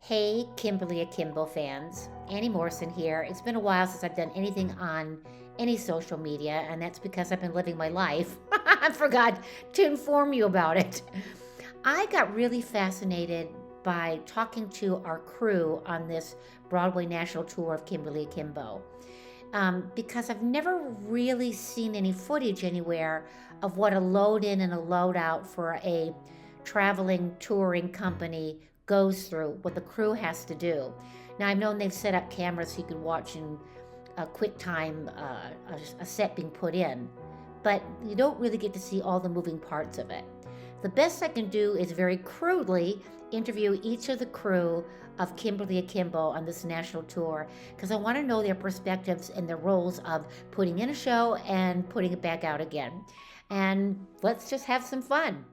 Hey, Kimberly Akimbo fans. Annie Morrison here. It's been a while since I've done anything on any social media, and that's because I've been living my life. I forgot to inform you about it. I got really fascinated by talking to our crew on this Broadway national tour of Kimberly Akimbo because I've never really seen any footage anywhere of what a load in and a load out for a traveling touring company goes through, what the crew has to do. Now, I've known they've set up cameras so you can watch in a quick time a set being put in, but you don't really get to see all the moving parts of it. The best I can do is very crudely interview each of the crew of Kimberly Akimbo on this national tour because I want to know their perspectives and their roles of putting in a show and putting it back out again. And let's just have some fun.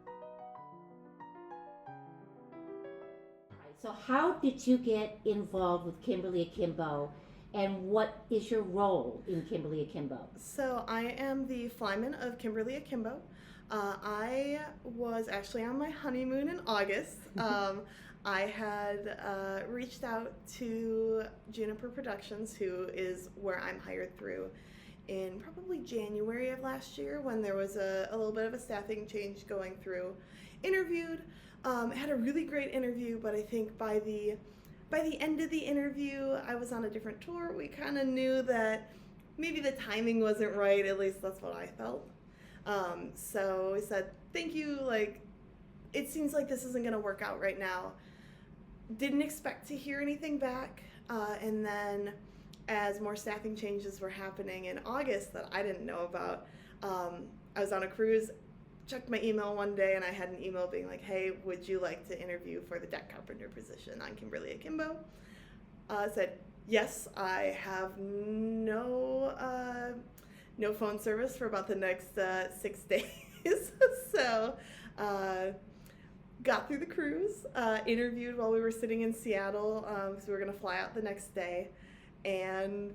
So how did you get involved with Kimberly Akimbo, and what is your role in Kimberly Akimbo? So I am the Flyman of Kimberly Akimbo. I was actually on my honeymoon in August. I had reached out to Juniper Productions, who is where I'm hired through, in probably January of last year when there was a little bit of a staffing change going through. Interviewed, had a really great interview, but I think by the end of the interview, I was on a different tour. We kind of knew that maybe the timing wasn't right, at least that's what I felt. So we said, thank you, it seems like this isn't going to work out right now. Didn't expect to hear anything back, and then as more staffing changes were happening in August that I didn't know about, I was on a cruise, checked my email one day, and I had an email being like, hey, would you like to interview for the deck carpenter position on Kimberly Akimbo? I said, yes. I have no phone service for about the next 6 days. So got through the cruise, interviewed while we were sitting in Seattle because we were going to fly out the next day, and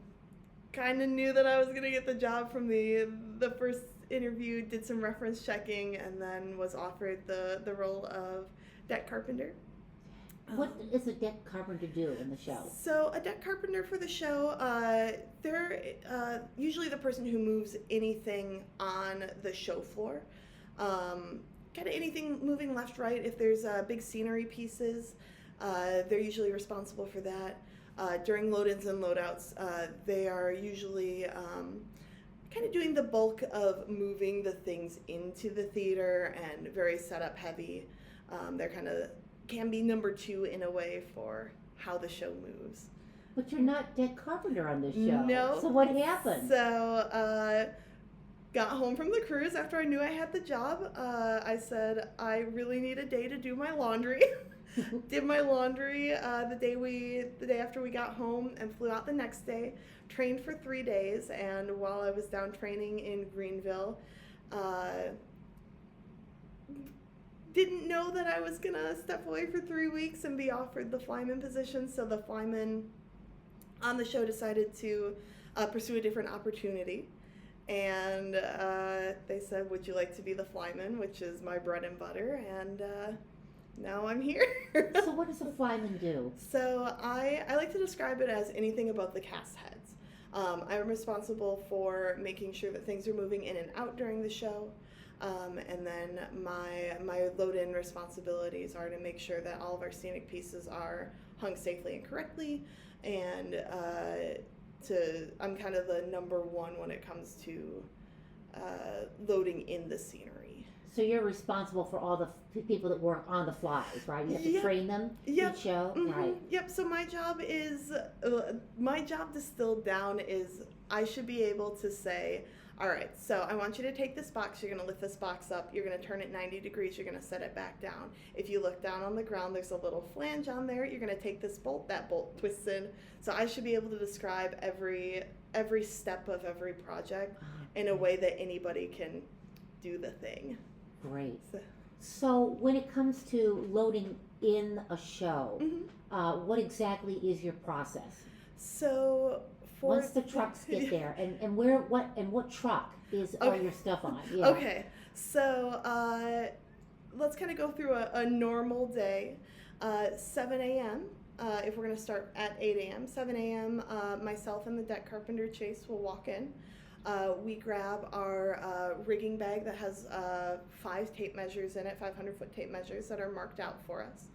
kind of knew that I was going to get the job from the first interview, did some reference checking, and then was offered the role of deck carpenter. What does a deck carpenter do in the show? So a deck carpenter for the show, they're usually the person who moves anything on the show floor. Kind of anything moving left, right. If there's big scenery pieces, they're usually responsible for that. During load-ins and load-outs, they are usually kind of doing the bulk of moving the things into the theater and very setup heavy. They're kind of can be number two in a way for how the show moves. But you're not deck carpenter on this show. No. So what happened? So got home from the cruise after I knew I had the job. I said I really need a day to do my laundry. Did my laundry the day after we got home and flew out the next day. Trained for 3 days, and while I was down training in Greenville, didn't know that I was gonna step away for 3 weeks and be offered the Flyman position. So the Flyman on the show decided to pursue a different opportunity, and they said, "Would you like to be the Flyman?" Which is my bread and butter, and now I'm here. So what does a flyman do? So I like to describe it as anything above the cast heads. I'm responsible for making sure that things are moving in and out during the show. And then my load-in responsibilities are to make sure that all of our scenic pieces are hung safely and correctly, and I'm kind of the number one when it comes to loading in the scenery. So you're responsible for all the people that work on the flies, right? You have to train them Yep. each show, Mm-hmm. right? Yep. So my job distilled down is I should be able to say, all right, so I want you to take this box, you're going to lift this box up, you're going to turn it 90 degrees, you're going to set it back down. If you look down on the ground, there's a little flange on there, you're going to take this bolt, that bolt twists in. So I should be able to describe every step of every project in a way that anybody can do the thing. Great. So when it comes to loading in a show, Mm-hmm. what exactly is your process? So once the trucks get there, and what truck is all your stuff on? Yeah. Okay, so let's kind of go through a normal day. 7 a.m. if we're going to start at 8 a.m., 7 a.m., myself and the deck carpenter Chase will walk in. We grab our rigging bag that has 5 tape measures in it, 500-foot tape measures that are marked out for us.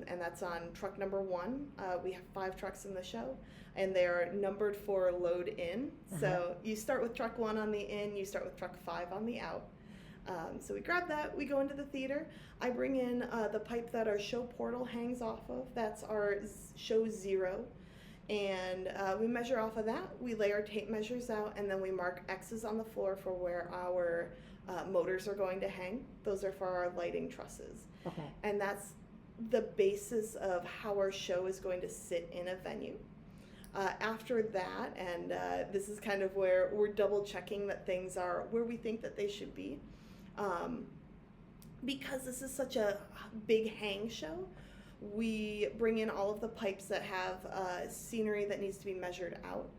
And that's on truck number 1. We have 5 trucks in the show, and they are numbered for load in. So you start with truck 1 on the in, you start with truck 5 on the out. So we grab that, we go into the theater. I bring in the pipe that our show portal hangs off of. That's our show 0. And we measure off of that. We lay our tape measures out, and then we mark X's on the floor for where our motors are going to hang. Those are for our lighting trusses. Okay. And that's the basis of how our show is going to sit in a venue. After that, and this is kind of where we're double checking that things are where we think that they should be. Because this is such a big hang show, we bring in all of the pipes that have scenery that needs to be measured out,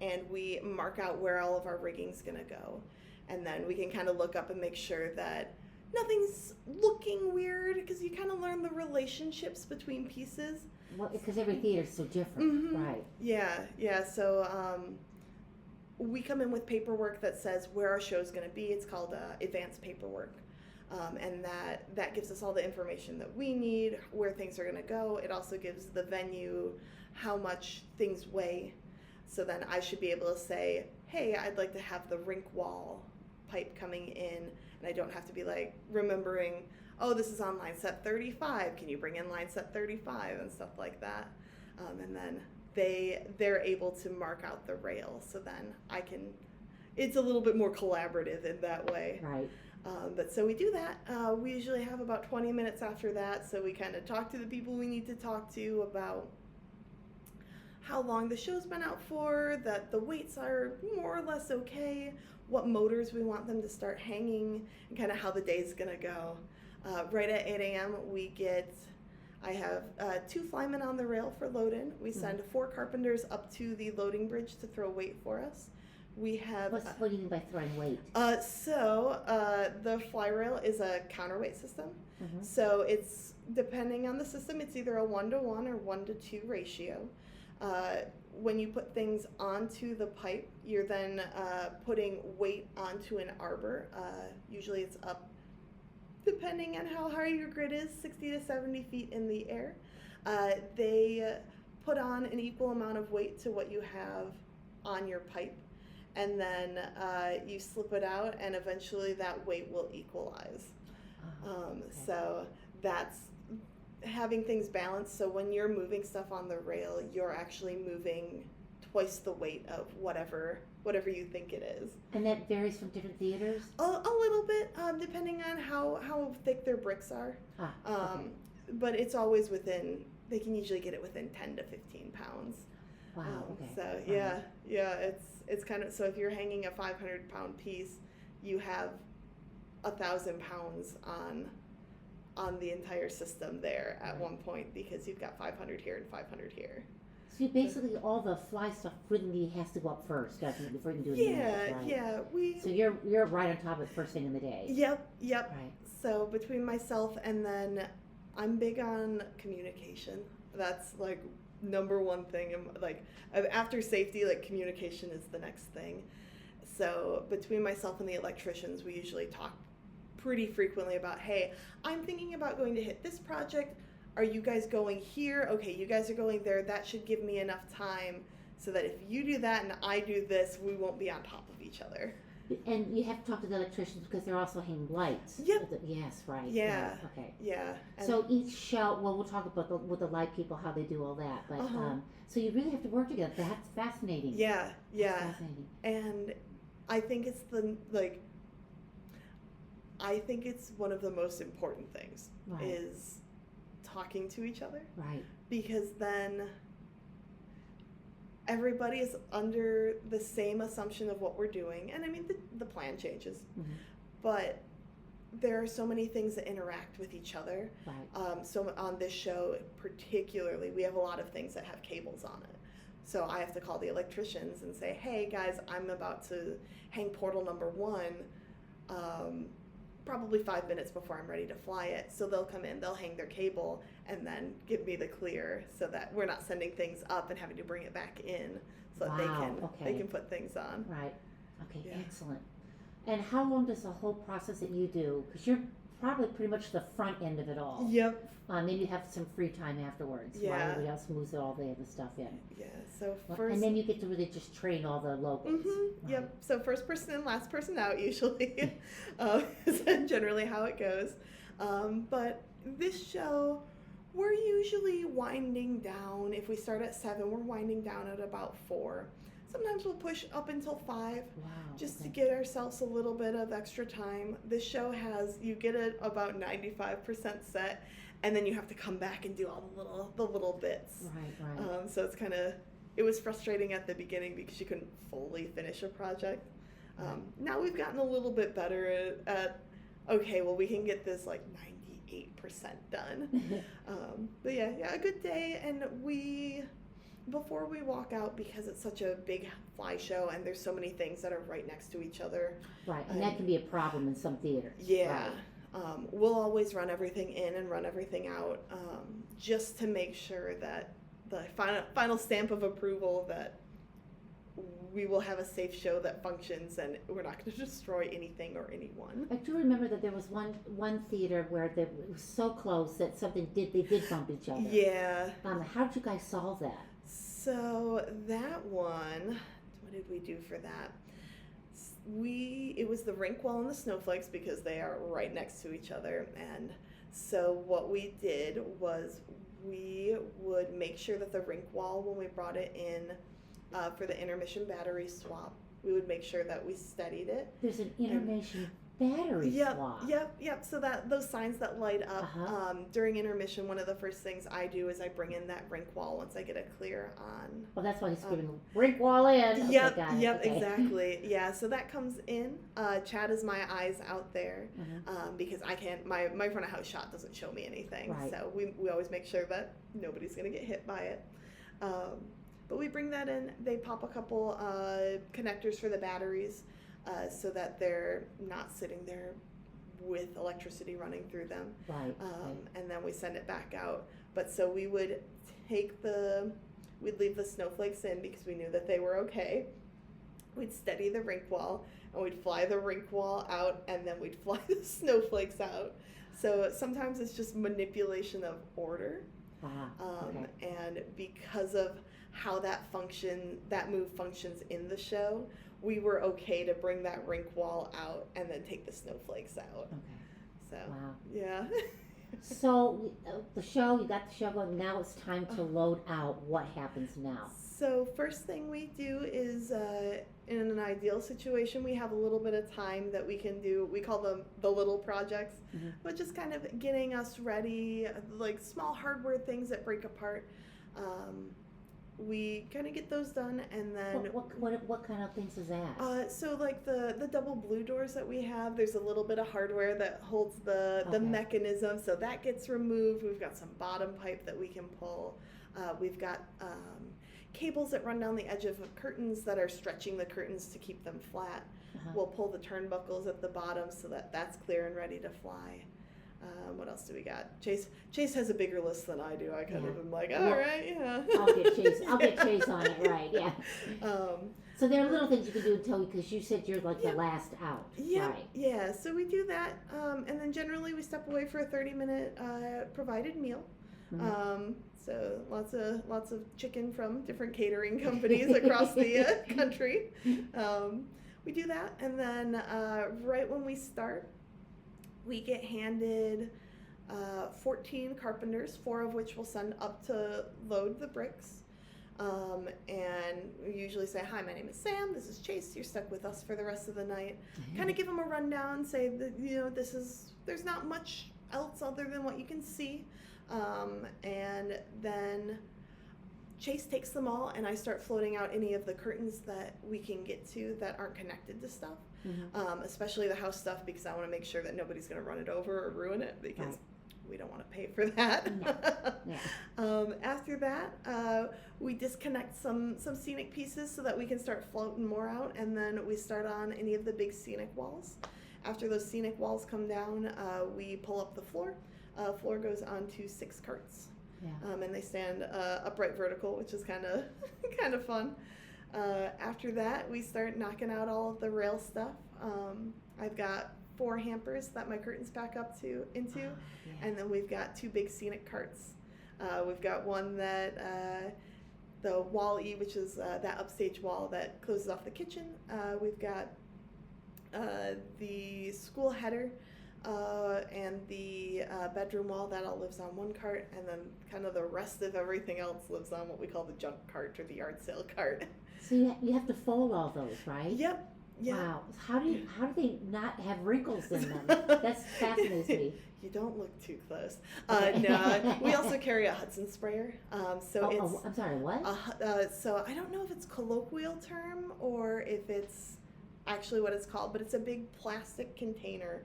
and we mark out where all of our rigging's gonna go. And then we can kind of look up and make sure that nothing's looking weird, because you kind of learn the relationships between pieces. Well, because every theater is so different, right? Yeah. So we come in with paperwork that says where our show's going to be. It's called advanced paperwork, and that gives us all the information that we need, where things are going to go. It also gives the venue how much things weigh. So then I should be able to say, hey, I'd like to have the rink wall pipe coming in, and I don't have to be like remembering, oh, this is on line set 35. Can you bring in line set 35 and stuff like that? And then they're able to mark out the rail, so then I can. It's a little bit more collaborative in that way. Right. But so we do that. We usually have about 20 minutes after that, so we kind of talk to the people we need to talk to about how long the show's been out for, that the weights are more or less okay, what motors we want them to start hanging, and kind of how the day's gonna go. Right at 8 a.m. I have 2 flymen on the rail for load-in. We send 4 carpenters up to the loading bridge to throw weight for us. We have... What do you mean by throwing weight? The fly rail is a counterweight system. So it's, depending on the system, it's either a 1-to-1 or 1-to-2 ratio. When you put things onto the pipe, you're then putting weight onto an arbor. Usually it's up, depending on how high your grid is, 60 to 70 feet in the air. They put on an equal amount of weight to what you have on your pipe, and then you slip it out, and eventually that weight will equalize. So that's having things balanced, so when you're moving stuff on the rail, you're actually moving twice the weight of whatever you think it is. And that varies from different theaters? A little bit, depending on how thick their bricks are. Okay. But it's always within, they can usually get it within 10 to 15 pounds. Wow, okay. So it's kind of, so if you're hanging a 500-pound piece, you have 1,000 pounds on the entire system there at one point, because you've got 500 here and 500 here. So you basically, all the fly stuff really has to go up first, doesn't it, before you can do anything else, right? So you're right on top of it first thing in the day. Yep. Right. So between myself and then I'm big on communication. That's like number one thing. Like after safety, like communication is the next thing. So between myself and the electricians, we usually talk pretty frequently about, hey, I'm thinking about going to hit this project. Are you guys going here? Okay, you guys are going there. That should give me enough time so that if you do that and I do this, we won't be on top of each other. And you have to talk to the electricians because they're also hanging lights. Yep. Yes, right. Yeah. Right. Okay. Yeah. And so each show, well, we'll talk about with the light people, how they do all that. But so you really have to work together. That's fascinating. Yeah. That's fascinating. And I think it's I think it's one of the most important things is talking to each other. Right. Because then everybody is under the same assumption of what we're doing. And I mean, the plan changes. But there are so many things that interact with each other. Right. So on this show particularly, we have a lot of things that have cables on it. So I have to call the electricians and say, hey guys, I'm about to hang portal number 1. probably 5 minutes before I'm ready to fly it. So they'll come in, they'll hang their cable, and then give me the clear so that we're not sending things up and having to bring it back in so that they can put things on. Right. Okay, Yeah. excellent. And how long does the whole process that you do, because you're probably pretty much the front end of it all. Yep. Then you have some free time afterwards while Yeah. everybody else moves all the other stuff in. Yeah, so Well, first... and then you get to really just train all the locals. Mm-hmm. Right. Yep. So first person in, last person out usually is generally how it goes. But this show, we're usually winding down. If we start at 7, we're winding down at about 4. Sometimes we'll push up until 5, Wow. just to okay. get ourselves a little bit of extra time. This show has, you get it about 95% set, and then you have to come back and do all the little bits. Right. So it's kind of, it was frustrating at the beginning because you couldn't fully finish a project. Now we've gotten a little bit better at okay, well, we can get this like 98% done. But yeah, a good day. And before we walk out, because it's such a big fly show and there's so many things that are right next to each other. Right, and that can be a problem in some theaters. Yeah. Right. We'll always run everything in and run everything out, just to make sure that the final stamp of approval that we will have a safe show that functions and we're not going to destroy anything or anyone. I do remember that there was one theater where it was so close that they did bump each other. Yeah. How did you guys solve that? So that one, what did we do for that? It was the rink wall and the snowflakes because they are right next to each other. And so what we did was we would make sure that the rink wall, when we brought it in for the intermission battery swap, we would make sure that we steadied it. There's an intermission battery swap. Yep. So that those signs that light up during intermission, one of the first things I do is I bring in that rink wall once I get a clear on. Well, that's why he's screaming, rink wall in. Yep, okay. Exactly. Yeah, so that comes in. Chad is my eyes out there because I can't, my front of house shot doesn't show me anything. Right. So we always make sure that nobody's going to get hit by it. But we bring that in. They pop a couple connectors for the batteries so that they're not sitting there with electricity running through them. Right. And then we send it back out. But so we would we'd leave the snowflakes in because we knew that they were okay. We'd steady the rink wall and we'd fly the rink wall out and then we'd fly the snowflakes out. So sometimes it's just manipulation of order. And because of how that move functions in the show, we were okay to bring that rink wall out and then take the snowflakes out. Okay. So, wow. Yeah. So you got the show going, now it's time to load out. What happens now? So first thing we do is, in an ideal situation, we have a little bit of time that we can do, we call them the little projects, but just kind of getting us ready, like small hardware things that break apart. We kind of get those done, and then what kind of things is that? So like the double blue doors that we have, there's a little bit of hardware that holds the mechanism, so that gets removed. We've got some bottom pipe that we can pull. We've got cables that run down the edge of curtains that are stretching the curtains to keep them flat. We'll pull the turnbuckles at the bottom so that that's clear and ready to fly. What else do we got? Chase has a bigger list than I do. I kind of am like, all right, yeah. I'll get Chase on it, right? Yeah. So there are little things you can do until, because you said you're like the last out. Yeah. Right. Yeah. So we do that, and then generally we step away for a 30-minute provided meal. So lots of chicken from different catering companies across the country. We do that, and then right when we start, we get handed 14 carpenters, 4 of which we'll send up to load the bricks. And we usually say, hi, my name is Sam, this is Chase, you're stuck with us for the rest of the night. Kind of give them a rundown, say that, there's not much else other than what you can see. And then Chase takes them all, and I start floating out any of the curtains that we can get to that aren't connected to stuff. Especially the house stuff, because I want to make sure that nobody's going to run it over or ruin it, because we don't want to pay for that. After that, we disconnect some scenic pieces so that we can start floating more out, and then we start on any of the big scenic walls. After those scenic walls come down, we pull up the floor. Floor goes onto 6 carts. Yeah. And they stand upright vertical, which is kind of kind of fun. After that, we start knocking out all of the rail stuff. I've got 4 hampers that my curtains back up into, and then we've got 2 big scenic carts. We've got one that the wall E, which is that upstage wall that closes off the kitchen. We've got the school header and the bedroom wall that all lives on one cart, and then kind of the rest of everything else lives on what we call the junk cart or the yard sale cart. So you have to fold all those, right? Yep. Yeah. Wow. How do they not have wrinkles in them? That's fascinates me. You don't look too close. Okay. No, we also carry a Hudson sprayer. I'm sorry, what? So I don't know if it's colloquial term or if it's actually what it's called, but it's a big plastic container.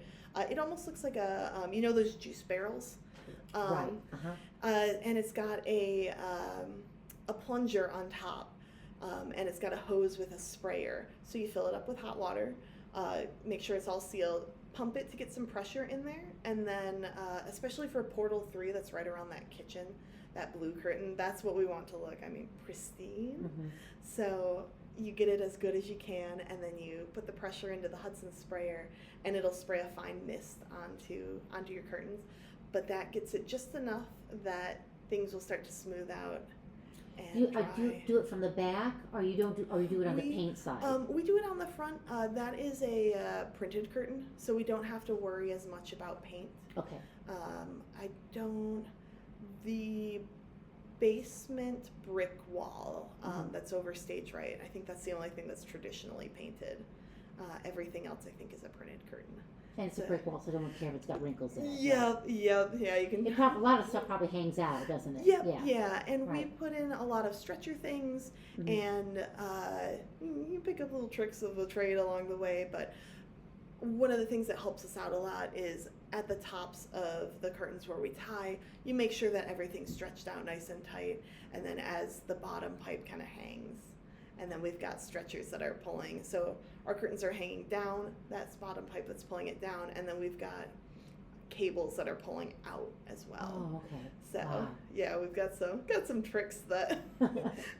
It almost looks like a, those juice barrels. Right. And it's got a plunger on top. And it's got a hose with a sprayer. So you fill it up with hot water, make sure it's all sealed, pump it to get some pressure in there, and then especially for portal 3 that's right around that kitchen, that blue curtain, that's what we want to look, pristine. Mm-hmm. So you get it as good as you can, and then you put the pressure into the Hudson sprayer, and it'll spray a fine mist onto your curtains. But that gets it just enough that things will start to smooth out. Do you do it from the back, or you don't do, or you do it on the paint side? We do it on the front. That is a printed curtain, so we don't have to worry as much about paint. Okay. The basement brick wall that's over stage right, I think that's the only thing that's traditionally painted. Everything else, I think, is a printed curtain. And it's a brick wall, so I don't care if it's got wrinkles in it. Yeah, you can. A lot of stuff probably hangs out, doesn't it? Yeah. And we put in a lot of stretcher things, and you pick up little tricks of the trade along the way. But one of the things that helps us out a lot is at the tops of the curtains where we tie, you make sure that everything's stretched out nice and tight, and then as the bottom pipe kind of hangs. And then we've got stretchers that are pulling. So our curtains are hanging down, that's bottom pipe that's pulling it down, and then we've got cables that are pulling out as well. Oh, okay. So yeah, we've got some tricks that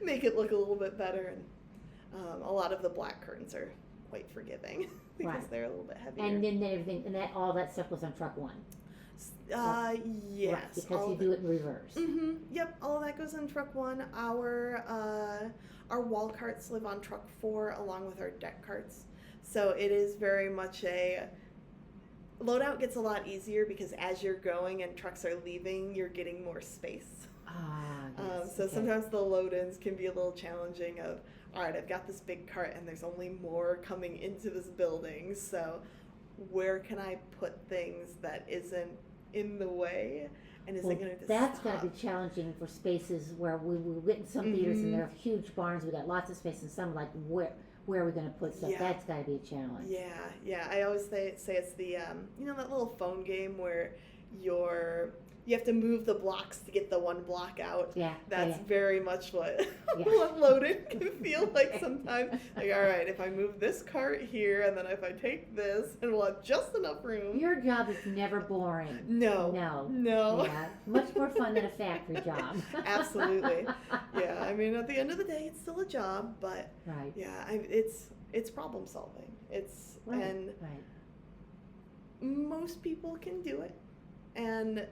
make it look a little bit better, and a lot of the black curtains are quite forgiving because they're a little bit heavier. And then all that stuff was on truck 1. Yes. Right, because you do it in reverse. Mm-hmm. Yep, all of that goes in truck 1. Our wall carts live on truck 4 along with our deck carts. So it is very much loadout gets a lot easier because as you're going and trucks are leaving, you're getting more space. Yes, so sometimes the load-ins can be a little challenging of, all right, I've got this big cart and there's only more coming into this building, so where can I put things that isn't in the way and isn't going to That's got to be challenging for spaces where we get in some theaters and there are huge barns, we got lots of space, and some like where are we going to put stuff? That's got to be a challenge. Yeah. I always say it's the that little phone game where you have to move the blocks to get the one block out. Yeah. That's very much what what loaded can feel like sometimes. Like, all right, if I move this cart here and then if I take this, and we'll have just enough room. Your job is never boring. No. Yeah. Much more fun than a factory job. Absolutely. Yeah. At the end of the day, it's still a job, but it's problem solving. And most people can do it, and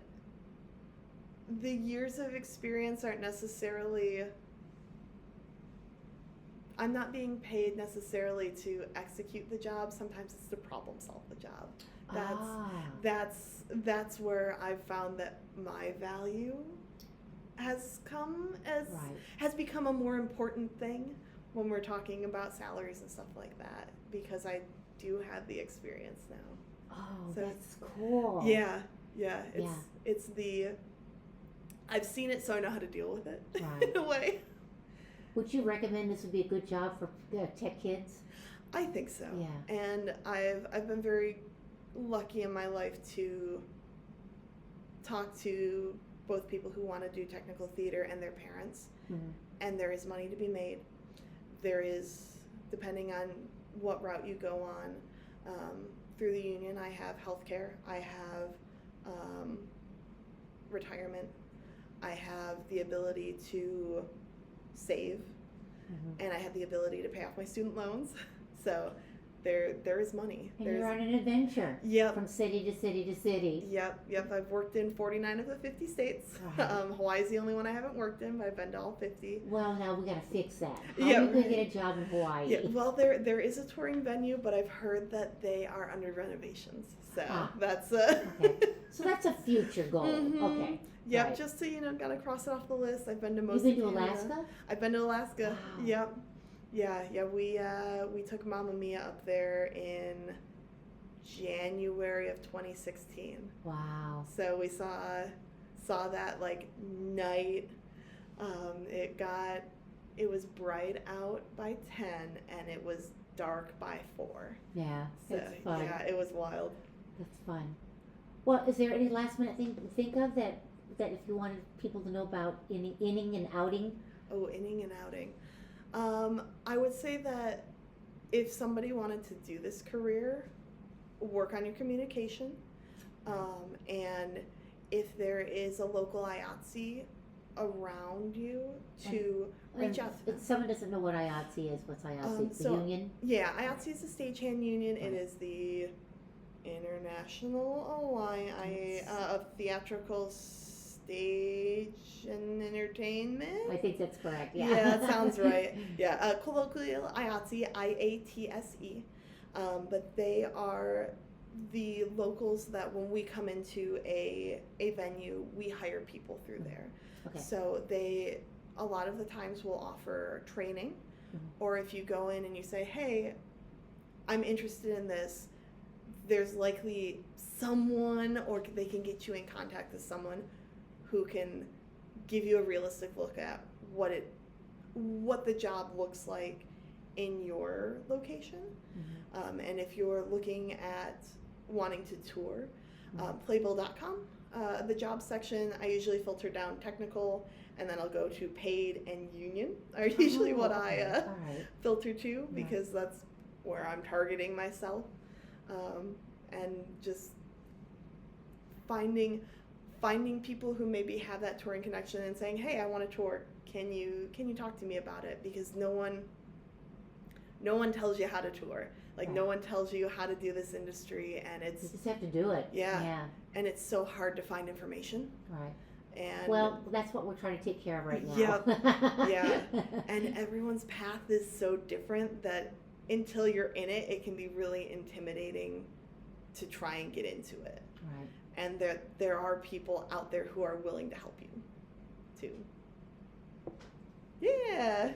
the years of experience aren't necessarily, I'm not being paid necessarily to execute the job. Sometimes it's to problem solve the job. That's where I've found that my value has become a more important thing when we're talking about salaries and stuff like that, because I do have the experience now. Oh, so that's cool. Yeah. It's I've seen it, so I know how to deal with it in a way. Would you recommend this would be a good job for tech kids? I think so. Yeah. And I've been very lucky in my life to talk to both people who want to do technical theater and their parents. Mm-hmm. And there is money to be made. There is, depending on what route you go on, through the union, I have healthcare, I have retirement, I have the ability to save, and I have the ability to pay off my student loans. So there is money. And you're on an adventure. Yep. From city to city to city. Yep. I've worked in 49 of the 50 states. Hawaii's the only one I haven't worked in, but I've been to all 50. Well, now we got to fix that. How are you going to get a job in Hawaii? Yeah, well, there is a touring venue, but I've heard that they are under renovations. So that's okay. So that's a future goal. Okay. Yep, right. Just to, gotta cross it off the list. I've been to most of Canada. You've been to Alaska? I've been to Alaska. Wow. Yep. Yeah, we took Mamma Mia up there in January of 2016. Wow. So we saw that like night. It was bright out by 10 and it was dark by 4. Yeah, so, it's fun. Yeah, it was wild. That's fun. Well, is there any last minute thing to think of that if you wanted people to know about inning and outing? Oh, inning and outing. I would say that if somebody wanted to do this career, work on your communication, and if there is a local IATSE around you, to reach out to them. If someone doesn't know what IATSE is, what's IATSE? The union? Yeah, IATSE is the stagehand union. It is the International Alliance of Theatrical Stage and Entertainment. I think that's correct. Yeah, yeah, that sounds right. Yeah, colloquially IATSE, IATSE, but they are the locals that when we come into a venue, we hire people through there. Okay. So they a lot of the times will offer training, or if you go in and you say, hey, I'm interested in this, there's likely someone, or they can get you in contact with someone who can give you a realistic look at what the job looks like in your location. And if you're looking at wanting to tour, playbill.com, the job section, I usually filter down technical, and then I'll go to paid and union are usually what I filter to, because that's where I'm targeting myself. And just finding people who maybe have that touring connection and saying, hey, I want to tour. Can you talk to me about it? Because no one tells you how to tour. Like no one tells you how to do this industry, and you just have to do it. Yeah. And it's so hard to find information. Right. And well, that's what we're trying to take care of right now. Yeah. And everyone's path is so different that until you're in it, it can be really intimidating to try and get into it. Right. And there are people out there who are willing to help you too. Yeah.